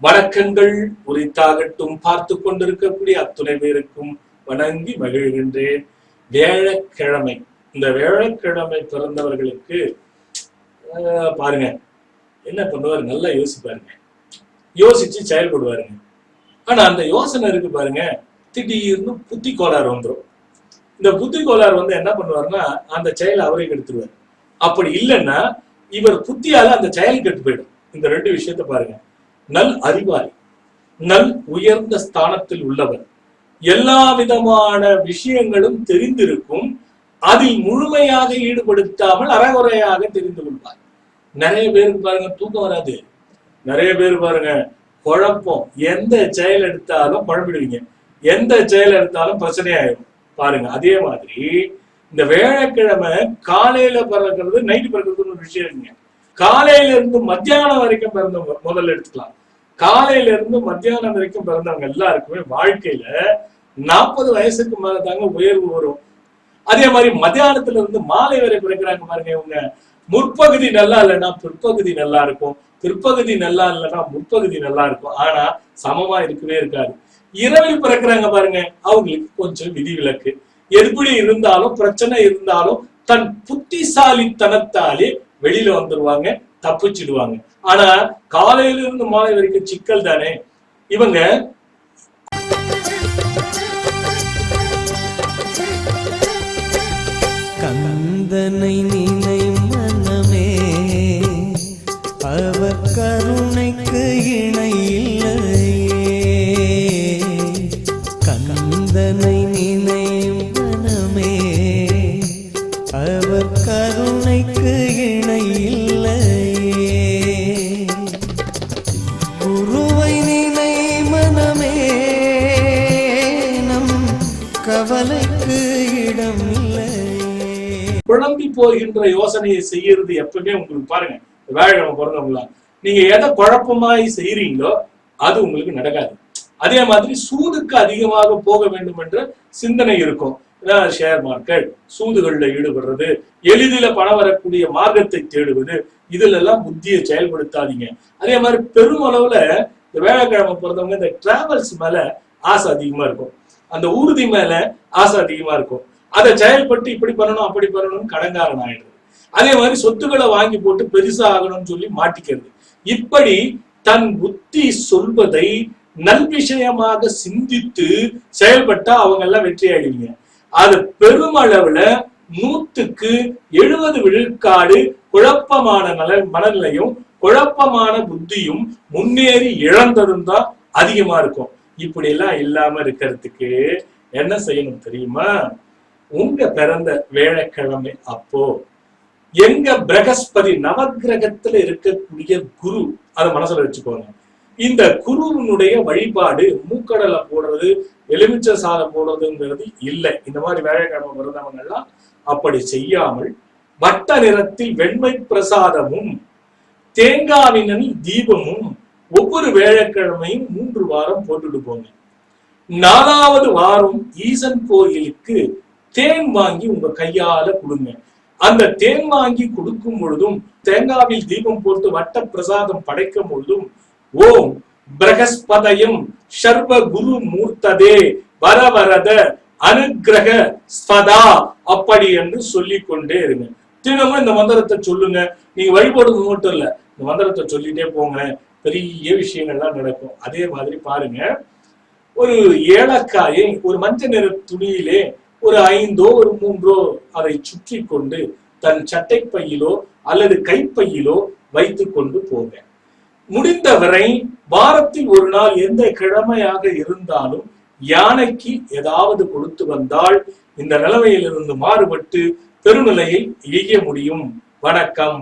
வணக்கங்கள் உரித்தாகட்டும். பார்த்து கொண்டிருக்கக்கூடிய அத்துணை பேருக்கும் வணங்கி மகிழ்கின்றேன். வியாழக்கிழமை, இந்த வியாழக்கிழமை பிறந்தவர்களுக்கு பாருங்க என்ன பண்ணுவாரு, நல்லா யோசிப்பாருங்க, யோசிச்சு செயல்படுவாருங்க. ஆனா அந்த யோசனை இருக்கு பாருங்க, திடீர்னு புத்தி கோளாறு வந்துடும். இந்த புத்தி கோளாறு என்ன பண்ணுவாருன்னா அந்த செயலை அவரே கெடுத்துருவார். அப்படி இல்லைன்னா இவர் புத்தியால அந்த செயல் கெட்டு போயிடும். இந்த ரெண்டு விஷயத்த பாருங்க. நல் அறிவாளி, நல் உயர்ந்த ஸ்தானத்தில் உள்ளவர், எல்லா விதமான விஷயங்களும் தெரிந்திருக்கும், அதில் முழுமையாக ஈடுபடுத்தாமல் அறகுறையாக தெரிந்து கொள்வார். நிறைய பேருக்கு பாருங்க தூக்கம் வராது, நிறைய பேர் பாருங்க குழப்பம், எந்த செயல் எடுத்தாலும் குழம்பிடுவீங்க, எந்த செயல் எடுத்தாலும் பிரச்சனையாயிடும் பாருங்க. அதே மாதிரி இந்த வியாழக்கிழமை காலையில பிறக்கிறது நைட்டு பிறக்கிறதுன்னு ஒரு விஷயம் இருக்குங்க. காலையில இருந்து மத்தியானம் வரைக்கும் பிறந்தவங்க முதல்ல எடுத்துக்கலாம். காலையில இருந்து மத்தியானம் வரைக்கும் பிறந்தவங்க எல்லாருக்குமே வாழ்க்கையில 40 வயசுக்கு மேலதாங்க உயர்வு வரும். அதே மாதிரி மத்தியானத்துல இருந்து மாலை வரை பிறக்கிறாங்க பாருங்க, இவங்க முற்பகுதி நல்லா இல்லைன்னா பிற்பகுதி நல்லா இருக்கும், பிற்பகுதி நல்லா இல்லைன்னா முற்பகுதி நல்லா இருக்கும். ஆனா சமமா இருக்கவே இருக்காது. இரவில் பிறக்கிறாங்க பாருங்க, அவங்களுக்கு கொஞ்சம் விதிவிலக்கு. எப்படி இருந்தாலும் பிரச்சனை இருந்தாலும் தன் புத்திசாலித்தனத்தாலே வெளியில வந்துருவாங்க, தப்பிச்சிடுவாங்க. ஆனா காலையில இருந்து மாலை வரைக்கும் சிக்கல் தானே. இவங்க கந்தனை நினை மனமே, அவர் கருணைக்கு இணை இல்லையே. கந்தனை நினை மனமே, அவர் கருணைக்கு இணை இல்லையே. குருவை நினை மனமே, நம் கவலைக்கு இடம் இல்லை. குழம்பி போகின்ற யோசனையை செய்யறது எப்பவுமே உங்களுக்கு பாருங்க, வியாழக்கிழமை பிறந்தவங்களா நீங்க எதை குழப்பமாய் செய்யறீங்களோ அது உங்களுக்கு நடக்காது. அதே மாதிரி சூதுக்கு அதிகமாக போக வேண்டும் என்ற சிந்தனை இருக்கும். ஷேர் மார்க்கெட், சூதுகள்ல ஈடுபடுறது, எளிதில பணம் வரக்கூடிய மார்க்கத்தை தேடுவது, இதுல எல்லாம் புத்தியை செயல்படுத்தாதீங்க. அதே மாதிரி பெருமளவுல இந்த வியாழக்கிழமை பிறந்தவங்க இந்த டிராவல்ஸ் மேல ஆசை அதிகமா இருக்கும், அந்த ஊர்தி மேல ஆசை அதிகமா இருக்கும். அதை செயல்பட்டு இப்படி பண்ணணும் அப்படி பண்ணணும்னு கடங்காரன் ஆயிடுறது. அதே மாதிரி சொத்துக்களை வாங்கி போட்டு பெருசா ஆகணும்னு சொல்லி மாட்டிக்கிறது. இப்படி தன் புத்தி சொல்வதை நல் விஷயமாக சிந்தித்து செயல்பட்டா அவங்க எல்லாம் வெற்றி ஆயிடுவீங்க. அது பெருமளவுல 100க்கு 70 விழுக்காடு குழப்பமான மனநிலையும் குழப்பமான புத்தியும் முன்னேறி இழந்ததும் தான் அதிகமா இருக்கும். இப்படி எல்லாம் இல்லாம இருக்கிறதுக்கு என்ன செய்யணும் தெரியுமா? உங்க பிறந்த வேலைக்கிழமை அப்போ எங்க பிரகஸ்பதி நவகிரகத்துல இருக்கக்கூடிய குரு, அதை மனசுல வச்சுக்கோங்க. இந்த குருவினுடைய வழிபாடு மூக்கடலை போடுறது, எலுமிச்சை சாதம் போடுறதுங்கிறது இல்லை. இந்த மாதிரி வேலைக்கிழமை பிறந்தவங்க எல்லாம் அப்படி செய்யாமல் வட்ட நிறத்தில் வெண்மை பிரசாதமும் தேங்காவினில் தீபமும் ஒவ்வொரு வேலைக்கிழமையும் 3 வாரம் போட்டுட்டு போங்க. 4வது வாரம் ஈசன் கோயிலுக்கு தேன் வாங்கி உங்க கையால கொடுங்க. அந்த தேன் வாங்கி கொடுக்கும் பொழுதும் தேங்காவில் தீபம் போட்டு வட்ட பிரசாதம் படைக்கும் பொழுதும் ஓம் பிரகஸ்பதயம் சர்வ குரு மூர்த்ததே வரவரத அனுகிரக ஸ்பதா அப்படி என்று சொல்லிக் கொண்டே இருங்க. தினமும் இந்த மந்திரத்தை சொல்லுங்க. நீங்க வழிபடுறது மட்டும் இல்ல, இந்த மந்திரத்தை சொல்லிட்டே போங்க, பெரிய விஷயங்கள்லாம் நடக்கும். அதே மாதிரி பாருங்க, ஒரு ஏலக்காயை ஒரு மஞ்சள் நிற துணியிலே ஒரு 5ஓ ஒரு 3ஓ அதை சுற்றி கொண்டு தன் சட்டை பையிலோ அல்லது கைப்பையிலோ வைத்து கொண்டு போங்க. முடிந்தவரை வாரத்தில் ஒரு நாள் எந்த கிழமையாக இருந்தாலும் யானைக்கு ஏதாவது கொடுத்து வந்தால் இந்த நிலைமையிலிருந்து மாறுபட்டு பெருநிலையை எய்ய முடியும். வணக்கம்.